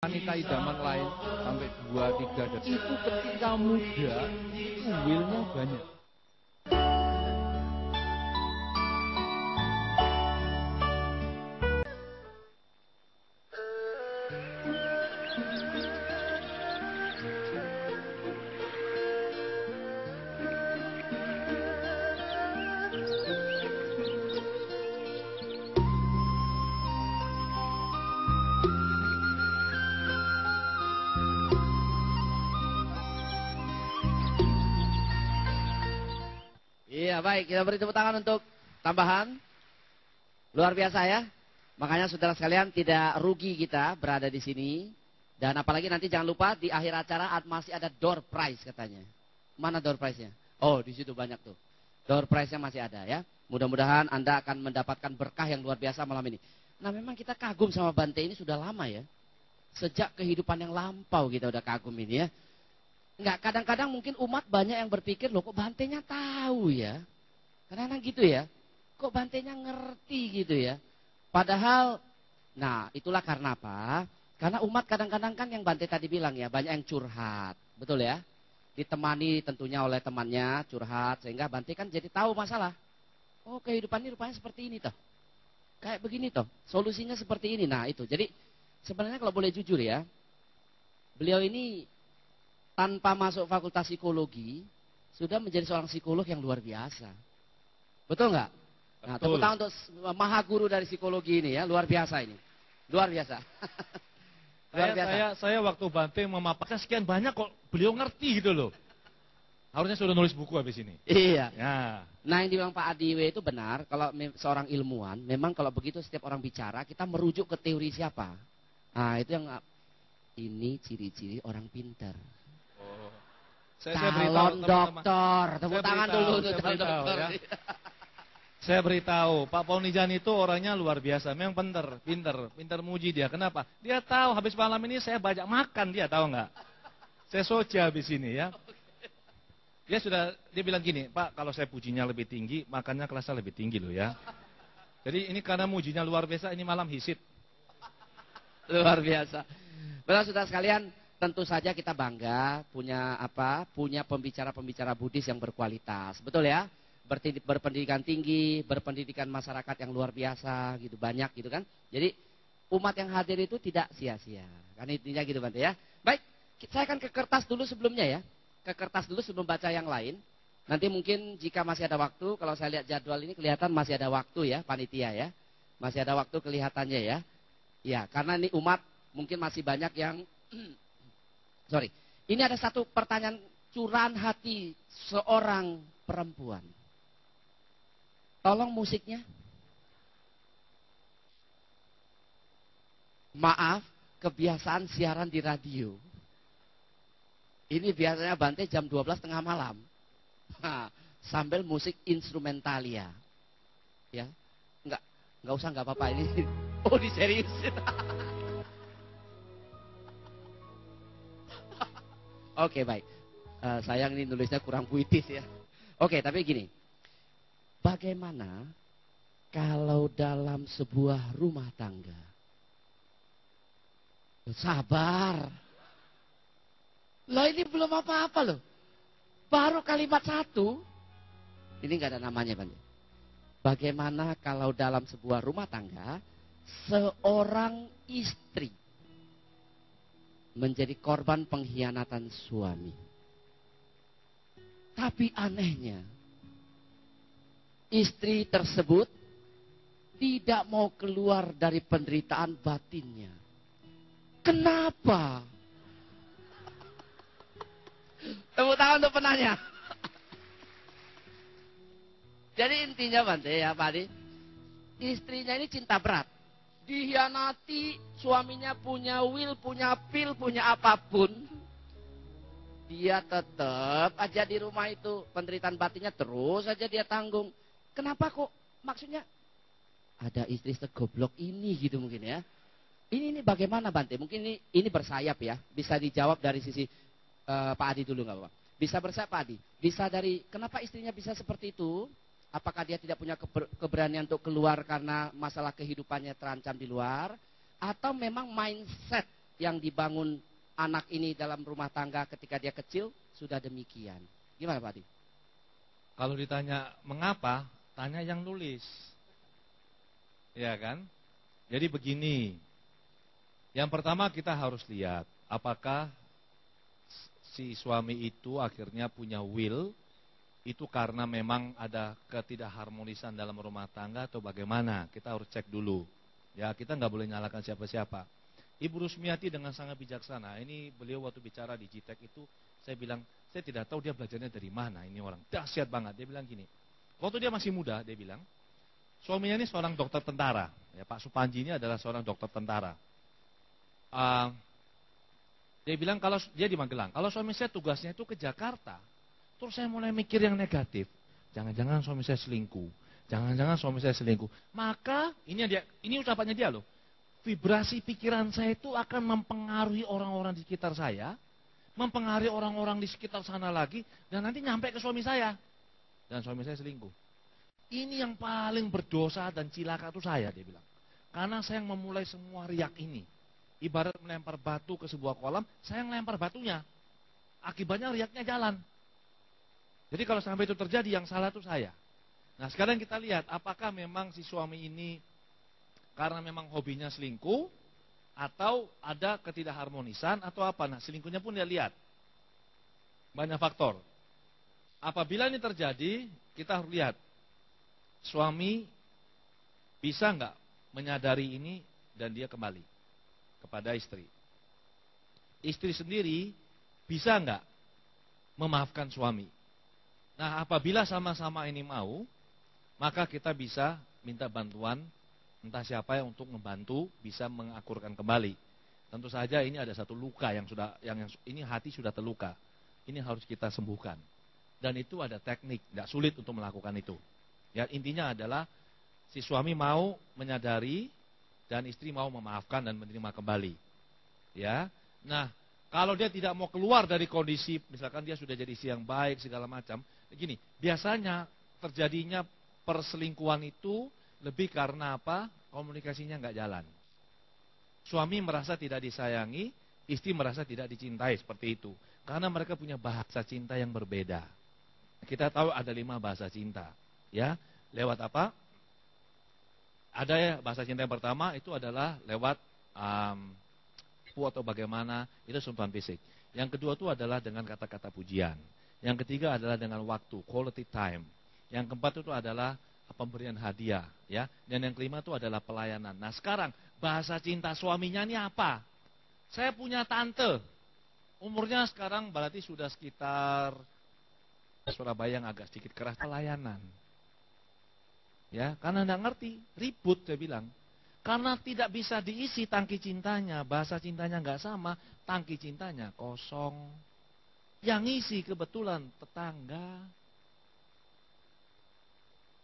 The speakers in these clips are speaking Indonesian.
wanita idaman lain sampai 2, 3 dan itu ketika muda itu willnya banyak. Iya, baik, kita beri tepuk tangan untuk tambahan. Luar biasa ya. Makanya saudara sekalian tidak rugi kita berada di sini. Dan apalagi nanti jangan lupa di akhir acara masih ada door prize katanya. Mana door prize-nya? Oh, di situ banyak tuh. Door prize-nya masih ada ya. Mudah-mudahan Anda akan mendapatkan berkah yang luar biasa malam ini. Nah, memang kita kagum sama Bante ini sudah lama ya. Sejak kehidupan yang lampau kita udah kagum ini ya. Enggak, kadang-kadang mungkin umat banyak yang berpikir, loh kok Bantenya tahu ya? Kadang-kadang gitu ya. Kok Bantenya ngerti gitu ya? Padahal, nah itulah karena apa? Karena umat kadang-kadang kan yang Bante tadi bilang ya, banyak yang curhat. Betul ya? Ditemani tentunya oleh temannya, curhat. Sehingga Bante kan jadi tahu masalah. Oh, kehidupan ini rupanya seperti ini toh. Kayak begini toh. Solusinya seperti ini. Nah itu, jadi sebenarnya kalau boleh jujur ya, beliau ini tanpa masuk fakultas psikologi, sudah menjadi seorang psikolog yang luar biasa. Betul nggak? Nah, tepuk tangan untuk maha guru dari psikologi ini ya, luar biasa ini. Luar biasa. Luar biasa. Saya waktu Bante memaparkan sekian banyak kok beliau ngerti gitu loh. Harusnya sudah nulis buku habis ini. Iya. Ya. Nah, yang dibilang Pak Adiwe itu benar, kalau seorang ilmuwan, memang kalau begitu setiap orang bicara, kita merujuk ke teori siapa. Nah, itu yang ini ciri-ciri orang pintar. Calon dokter, tepuk tangan dulu untuk calon dokter. Ya. Saya beritahu, Pak Paunijan itu orangnya luar biasa, memang pinter muji dia. Kenapa? Dia tahu habis malam ini saya banyak makan, dia tahu nggak? Saya soja habis ini ya. Dia bilang gini, Pak, kalau saya pujinya lebih tinggi, makannya kelasnya lebih tinggi loh ya. Jadi ini karena mujinya luar biasa, ini malam hisit. Luar biasa. Benar saudara sekalian, tentu saja kita bangga punya pembicara-pembicara Buddhis yang berkualitas. Betul ya? Berpendidikan tinggi, berpendidikan masyarakat yang luar biasa gitu, banyak gitu kan. Jadi umat yang hadir itu tidak sia-sia. Kan intinya gitu Bante ya. Baik, saya akan ke kertas dulu sebelumnya ya. Ke kertas dulu sebelum baca yang lain. Nanti mungkin jika masih ada waktu, kalau saya lihat jadwal ini kelihatan masih ada waktu ya, panitia ya. Masih ada waktu kelihatannya ya. Ya, karena ini umat mungkin masih banyak yang sorry. Ini ada satu pertanyaan curahan hati seorang perempuan. Tolong musiknya. Maaf, kebiasaan siaran di radio. Ini biasanya Bante jam 12 tengah malam. Sambil musik instrumentalia. Ya. Enggak usah, enggak apa-apa ini. Oh, diseriusin. Oke, baik. Sayang ini nulisnya kurang puitis ya. Oke, tapi gini. Bagaimana kalau dalam sebuah rumah tangga? Sabar. Loh ini belum apa-apa loh. Baru kalimat satu. Ini nggak ada namanya Bante. Bagaimana kalau dalam sebuah rumah tangga, seorang istri menjadi korban pengkhianatan suami. Tapi anehnya, istri tersebut tidak mau keluar dari penderitaan batinnya. Kenapa? Tepuk tangan untuk penanya. Jadi intinya Bante ya Pak Adi, istrinya ini cinta berat. Dihianati, suaminya punya will, punya pil, punya apapun. Dia tetap aja di rumah itu, penderitaan batinnya terus aja dia tanggung. Kenapa kok? Maksudnya ada istri segoblok ini gitu mungkin ya. Ini bagaimana Bante? Mungkin ini bersayap ya. Bisa dijawab dari sisi Pak Adi dulu nggak Pak? Bisa bersayap Pak Adi. Bisa dari kenapa istrinya bisa seperti itu? Apakah dia tidak punya keberanian untuk keluar karena masalah kehidupannya terancam di luar? Atau memang mindset yang dibangun anak ini dalam rumah tangga ketika dia kecil sudah demikian. Gimana Pak Adi? Kalau ditanya mengapa, tanya yang nulis. Ya kan? Jadi begini. Yang pertama kita harus lihat apakah si suami itu akhirnya punya will itu karena memang ada ketidakharmonisan dalam rumah tangga atau bagaimana. Kita harus cek dulu. Ya, kita nggak boleh nyalakan siapa-siapa. Ibu Rusmiati dengan sangat bijaksana. Ini beliau waktu bicara di Jitek itu, saya bilang, saya tidak tahu dia belajarnya dari mana. Ini orang dahsyat banget. Dia bilang gini, waktu dia masih muda, dia bilang, suaminya ini seorang dokter tentara. Ya, Pak Supanji ini adalah seorang dokter tentara. Dia bilang kalau dia di Magelang, kalau suami saya tugasnya itu ke Jakarta, terus saya mulai mikir yang negatif. Jangan-jangan suami saya selingkuh. Jangan-jangan suami saya selingkuh. Maka ini ucapannya dia loh. Vibrasi pikiran saya itu akan mempengaruhi orang-orang di sekitar saya, mempengaruhi orang-orang di sekitar sana lagi, dan nanti nyampe ke suami saya. Dan suami saya selingkuh. Ini yang paling berdosa dan cilaka itu saya, dia bilang. Karena saya yang memulai semua riak ini. Ibarat melempar batu ke sebuah kolam, saya yang melempar batunya. Akibatnya riaknya jalan. Jadi kalau sampai itu terjadi, yang salah itu saya. Nah sekarang kita lihat, apakah memang si suami ini karena memang hobinya selingkuh, atau ada ketidakharmonisan, atau apa. Nah selingkuhnya pun dia lihat. Banyak faktor. Apabila ini terjadi, kita harus lihat. Suami bisa nggak menyadari ini dan dia kembali kepada istri. Istri sendiri bisa nggak memaafkan suami. Nah apabila sama-sama ini mau, maka kita bisa minta bantuan entah siapa yang untuk membantu bisa mengakurkan kembali. Tentu saja ini ada satu luka yang ini hati sudah terluka. Ini harus kita sembuhkan. Dan itu ada teknik, tidak sulit untuk melakukan itu. Ya intinya adalah si suami mau menyadari dan istri mau memaafkan dan menerima kembali. Ya. Nah, kalau dia tidak mau keluar dari kondisi, misalkan dia sudah jadi istri yang baik segala macam, begini, biasanya terjadinya perselingkuhan itu lebih karena apa? Komunikasinya nggak jalan. Suami merasa tidak disayangi, istri merasa tidak dicintai seperti itu. Karena mereka punya bahasa cinta yang berbeda. Kita tahu ada 5 bahasa cinta, ya. Lewat apa? Ada ya bahasa cinta yang pertama itu adalah lewat atau bagaimana, itu sentuhan fisik. Yang kedua itu adalah dengan kata-kata pujian. Yang ketiga adalah dengan waktu, quality time. Yang keempat itu adalah pemberian hadiah, ya. Dan yang kelima itu adalah pelayanan. Nah sekarang bahasa cinta suaminya ini apa? Saya punya tante, umurnya sekarang berarti sudah sekitar Surabaya yang agak sedikit keras, pelayanan. Ya, karena tidak ngerti, ribut saya bilang. Karena tidak bisa diisi tangki cintanya, bahasa cintanya nggak sama, tangki cintanya kosong. Yang ngisi kebetulan tetangga.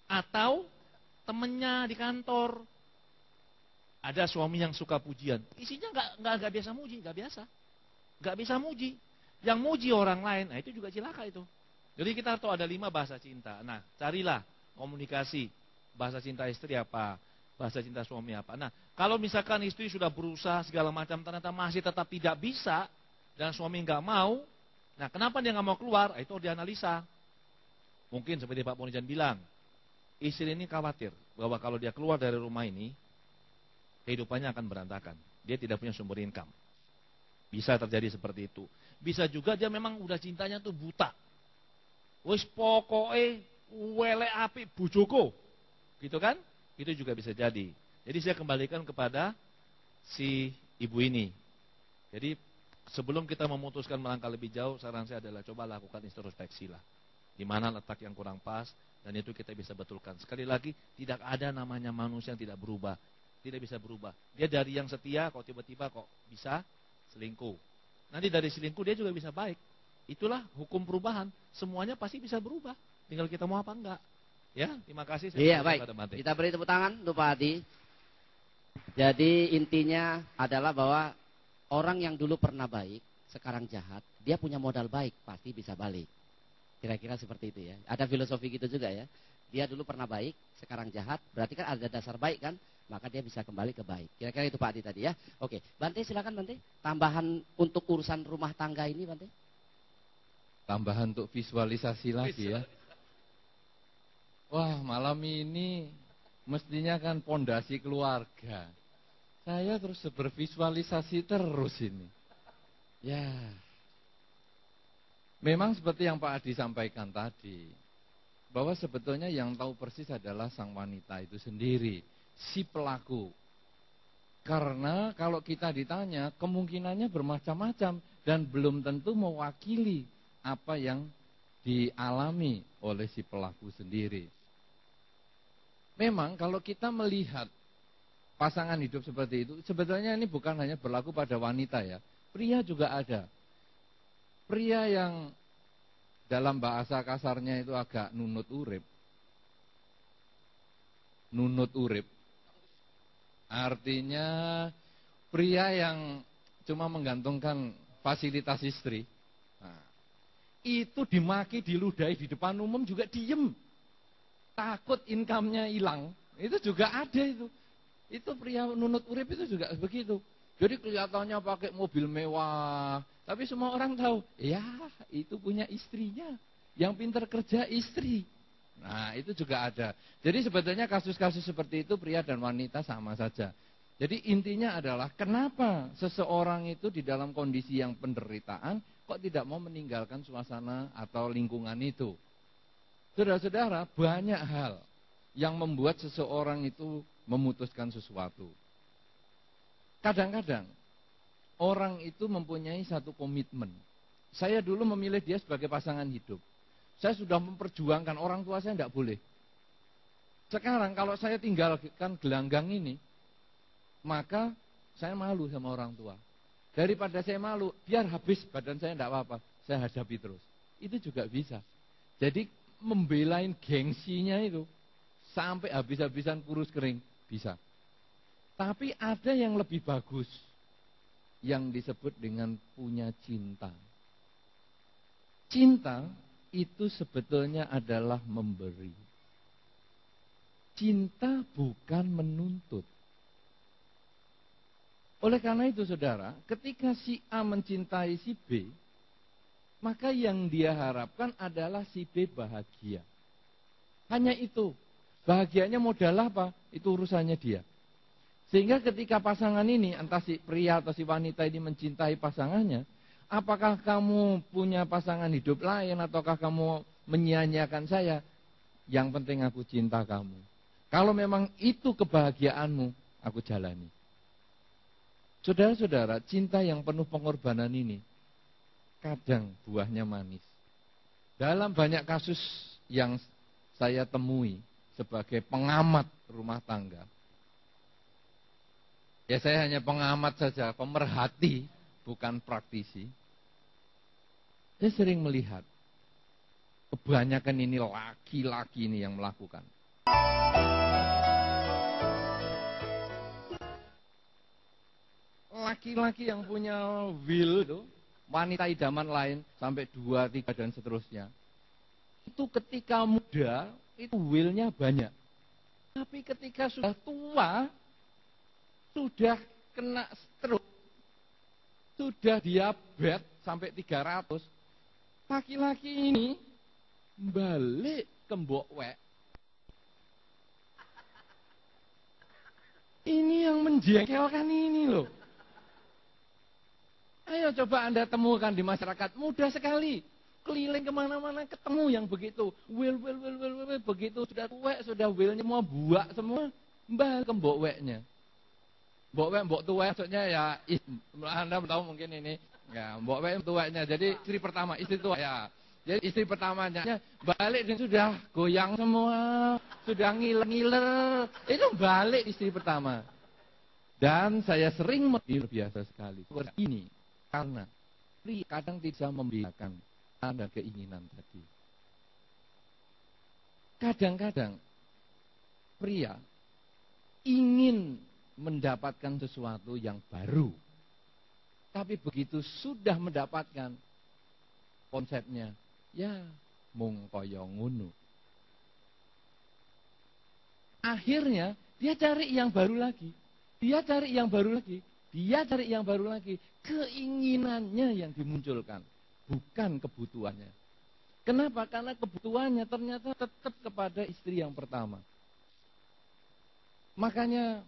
Atau temennya di kantor. Ada suami yang suka pujian, isinya nggak biasa muji, nggak bisa muji. Yang muji orang lain, nah itu juga cilaka itu. Jadi kita tahu ada 5 bahasa cinta. Nah, carilah komunikasi. Bahasa cinta istri apa? Bahasa cinta suami apa? Nah, kalau misalkan istri sudah berusaha segala macam ternyata masih tetap tidak bisa dan suami nggak mau, nah kenapa dia nggak mau keluar? Itu dianalisa. Mungkin seperti Pak Ponijan bilang, istri ini khawatir bahwa kalau dia keluar dari rumah ini, kehidupannya akan berantakan. Dia tidak punya sumber income. Bisa terjadi seperti itu. Bisa juga dia memang udah cintanya tuh buta. Wis pokoke wele api bujoko. Gitu kan? Itu juga bisa jadi. Jadi saya kembalikan kepada si ibu ini. Jadi sebelum kita memutuskan melangkah lebih jauh, saran saya adalah coba lakukan introspeksi lah. Di mana letak yang kurang pas dan itu kita bisa betulkan. Sekali lagi, tidak ada namanya manusia yang tidak berubah. Tidak bisa berubah. Dia dari yang setia kok tiba-tiba kok bisa selingkuh. Nanti dari selingkuh dia juga bisa baik. Itulah hukum perubahan. Semuanya pasti bisa berubah. Tinggal kita mau apa enggak. Ya, terima kasih. Iya, baik. Kita beri tepuk tangan untuk Pak Adi. Jadi intinya adalah bahwa orang yang dulu pernah baik, sekarang jahat, dia punya modal baik, pasti bisa balik. Kira-kira seperti itu ya. Ada filosofi gitu juga ya. Dia dulu pernah baik, sekarang jahat, berarti kan ada dasar baik kan. maka dia bisa kembali ke baik. Kira-kira itu Pak Adi tadi ya. Oke, Bante silakan Bante. Tambahan untuk urusan rumah tangga ini Bante. Tambahan untuk visualisasi lagi ya. Wah, malam ini mestinya kan pondasi keluarga. Saya terus bervisualisasi terus ini. Ya. Memang seperti yang Pak Adi sampaikan tadi, bahwa sebetulnya yang tahu persis adalah sang wanita itu sendiri, si pelaku. Karena kalau kita ditanya, kemungkinannya bermacam-macam dan belum tentu mewakili apa yang dialami oleh si pelaku sendiri. Memang kalau kita melihat pasangan hidup seperti itu, sebetulnya ini bukan hanya berlaku pada wanita ya, pria juga ada. Pria yang dalam bahasa kasarnya itu agak nunut urip. Nunut urip. Artinya pria yang cuma menggantungkan fasilitas istri. Nah, itu dimaki, diludahi di depan umum juga diem. Takut income-nya hilang. Itu juga ada itu. Itu pria nunut urip itu juga begitu. Jadi kelihatannya pakai mobil mewah. Tapi semua orang tahu, ya itu punya istrinya. Yang pintar kerja istri. Nah itu juga ada. Jadi sebetulnya kasus-kasus seperti itu pria dan wanita sama saja. Jadi intinya adalah kenapa seseorang itu di dalam kondisi yang penderitaan kok tidak mau meninggalkan suasana atau lingkungan itu. Saudara-saudara, banyak hal yang membuat seseorang itu memutuskan sesuatu. Kadang-kadang orang itu mempunyai satu komitmen. Saya dulu memilih dia sebagai pasangan hidup. Saya sudah memperjuangkan, orang tua saya tidak boleh. Sekarang kalau saya tinggalkan gelanggang ini, maka saya malu sama orang tua. Daripada saya malu, biar habis badan saya tidak apa-apa, saya hadapi terus. Itu juga bisa. Jadi membelain gengsinya itu sampai habis-habisan kurus kering bisa. Tapi ada yang lebih bagus yang disebut dengan punya cinta. Cinta itu sebetulnya adalah memberi. Cinta bukan menuntut. Oleh karena itu saudara, ketika si A mencintai si B, maka yang dia harapkan adalah si B bahagia. Hanya itu. Bahagianya modal apa? Itu urusannya dia. Sehingga ketika pasangan ini, entah si pria atau si wanita ini mencintai pasangannya, apakah kamu punya pasangan hidup lain ataukah kamu menyia-nyiakan saya? Yang penting aku cinta kamu. Kalau memang itu kebahagiaanmu, aku jalani. Saudara-saudara, cinta yang penuh pengorbanan ini kadang buahnya manis. Dalam banyak kasus yang saya temui sebagai pengamat rumah tangga, ya saya hanya pengamat saja, pemerhati, bukan praktisi. Saya sering melihat kebanyakan ini laki-laki ini yang melakukan. Laki-laki yang punya will itu, wanita idaman lain sampai 2, 3 dan seterusnya. Itu ketika muda, itu will-nya banyak. Tapi ketika sudah tua, sudah kena stroke, sudah diabetes sampai 300, laki-laki ini balik ke mbok wek. Ini yang menjengkelkan ini loh. Ayo coba Anda temukan di masyarakat, mudah sekali. Keliling kemana-mana ketemu yang begitu. Will, begitu sudah tuwek, sudah willnya mau buak semua, balik ke mbok weknya. Mbok wek, mbok tuwek maksudnya ya, Anda tahu mungkin ini. Ya, mbok wek tuweknya. Jadi istri pertama, istri tua ya. Jadi istri pertamanya balik dan sudah goyang semua, sudah ngiler-ngiler. Itu balik istri pertama. Dan saya sering biasa sekali seperti ini. Karena kadang tidak membiarkan ada keinginan tadi. Kadang-kadang pria ingin mendapatkan sesuatu yang baru. Tapi begitu sudah mendapatkan konsepnya, ya mung kaya ngono. Akhirnya Dia cari yang baru lagi. Dia cari yang baru lagi. Dia cari yang baru lagi. Keinginannya yang dimunculkan, bukan kebutuhannya. Kenapa? Karena kebutuhannya ternyata tetap kepada istri yang pertama. Makanya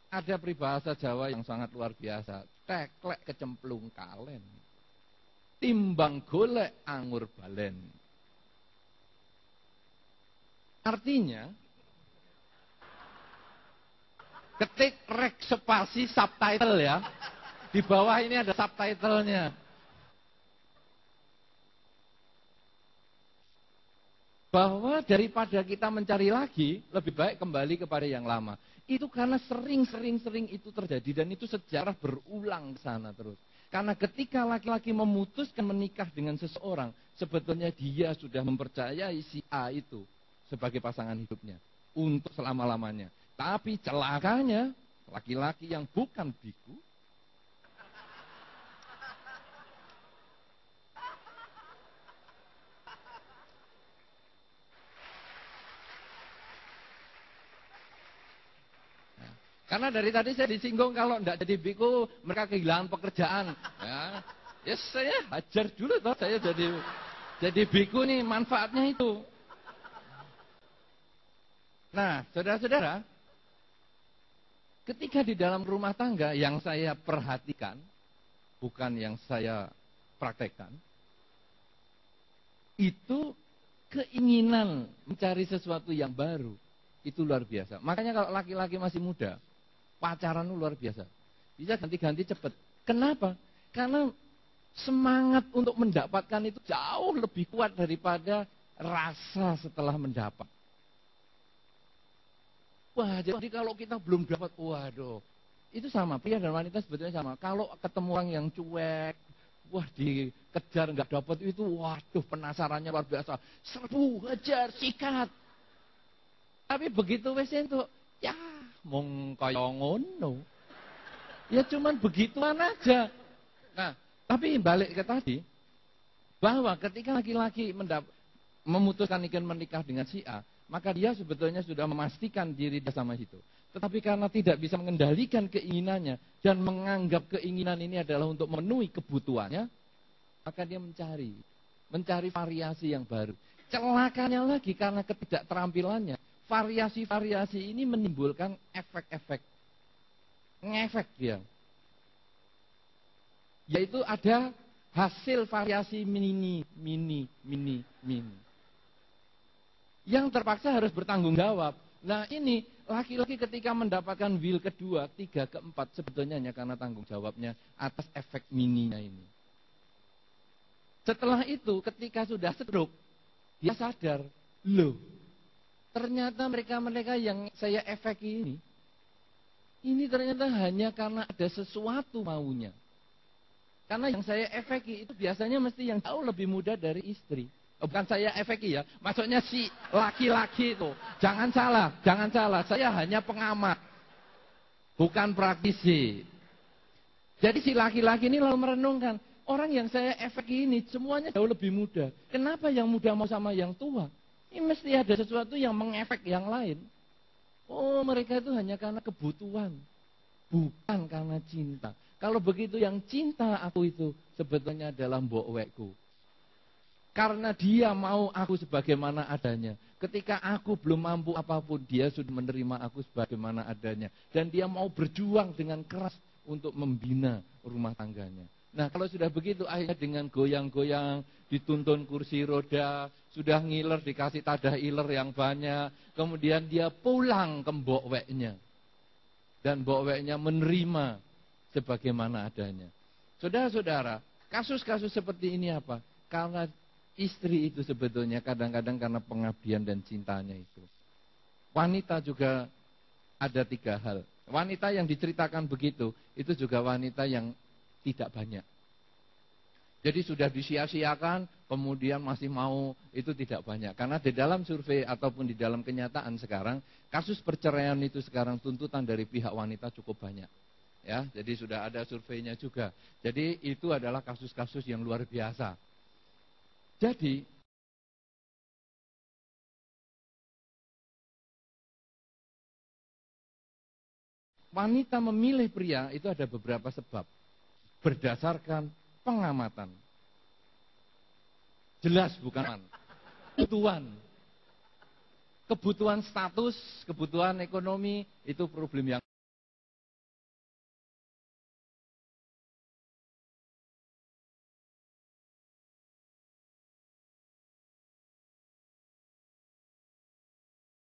ada peribahasa Jawa yang sangat luar biasa. Teklek kecemplung kalen. Timbang golek anggur balen. Artinya, ketik rek spasi subtitle ya. Di bawah ini ada subtitlenya. Bahwa daripada kita mencari lagi, lebih baik kembali kepada yang lama. Itu karena sering itu terjadi dan itu sejarah berulang ke sana terus. Karena ketika laki-laki memutuskan menikah dengan seseorang, sebetulnya dia sudah mempercayai si A itu sebagai pasangan hidupnya untuk selama-lamanya. Tapi celakanya, laki-laki yang bukan biku, karena dari tadi saya disinggung kalau tidak jadi biku mereka kehilangan pekerjaan. Ya saya hajar dulu toh, saya jadi biku nih manfaatnya itu. Nah, saudara-saudara, ketika di dalam rumah tangga yang saya perhatikan, bukan yang saya praktekkan, itu keinginan mencari sesuatu yang baru, itu luar biasa. Makanya kalau laki-laki masih muda, pacaran luar biasa. Bisa ganti-ganti cepat. Kenapa? Karena semangat untuk mendapatkan itu jauh lebih kuat daripada rasa setelah mendapat. Wah, jadi kalau kita belum dapat, waduh. Itu sama, pria dan wanita sebetulnya sama. Kalau ketemu orang yang cuek, wah dikejar nggak dapat itu, waduh penasarannya luar biasa. Serbu, hajar, sikat. Tapi begitu wes itu, ya mong kaya ngono. Ya cuman begituan aja. Nah, tapi balik ke tadi, bahwa ketika laki-laki memutuskan ingin menikah dengan si A, maka dia sebetulnya sudah memastikan diri dia sama situ. Tetapi karena tidak bisa mengendalikan keinginannya dan menganggap keinginan ini adalah untuk memenuhi kebutuhannya, maka dia mencari variasi yang baru. Celakanya lagi karena ketidakterampilannya, variasi-variasi ini menimbulkan efek-efek. Ngefek dia. Yaitu ada hasil variasi mini. Yang terpaksa harus bertanggung jawab. Nah ini, laki-laki ketika mendapatkan will kedua, 3, keempat, sebetulnya hanya karena tanggung jawabnya atas efek mininya ini. Setelah itu, ketika sudah stroke, dia sadar, loh, ternyata mereka-mereka yang saya efeki ini ternyata hanya karena ada sesuatu maunya. Karena yang saya efeki itu biasanya mesti yang jauh lebih muda dari istri. Bukan saya efeki ya, maksudnya si laki-laki itu. Jangan salah, saya hanya pengamat. Bukan praktisi. Jadi si laki-laki ini lalu merenungkan, orang yang saya efeki ini semuanya jauh lebih muda. Kenapa yang muda mau sama yang tua? Ini mesti ada sesuatu yang mengefek yang lain. Oh, mereka itu hanya karena kebutuhan, bukan karena cinta. Kalau begitu yang cinta aku itu sebetulnya adalah mbok wekku. Karena dia mau aku sebagaimana adanya. Ketika aku belum mampu apapun, dia sudah menerima aku sebagaimana adanya. Dan dia mau berjuang dengan keras untuk membina rumah tangganya. Nah kalau sudah begitu, akhirnya dengan goyang-goyang, dituntun kursi roda, sudah ngiler, dikasih tadah iler yang banyak. Kemudian dia pulang ke mbok weknya. Dan mbok weknya menerima sebagaimana adanya. Saudara-saudara, kasus-kasus seperti ini apa? Karena istri itu sebetulnya kadang-kadang karena pengabdian dan cintanya itu. Wanita juga ada 3 hal. Wanita yang diceritakan begitu, itu juga wanita yang tidak banyak. Jadi sudah disia-siakan, kemudian masih mau, itu tidak banyak. Karena di dalam survei ataupun di dalam kenyataan sekarang, kasus perceraian itu sekarang tuntutan dari pihak wanita cukup banyak. Ya, jadi sudah ada surveinya juga. Jadi itu adalah kasus-kasus yang luar biasa. Jadi wanita memilih pria itu ada beberapa sebab. Berdasarkan pengamatan. Jelas bukan kebutuhan. Kebutuhan status, kebutuhan ekonomi itu problem yang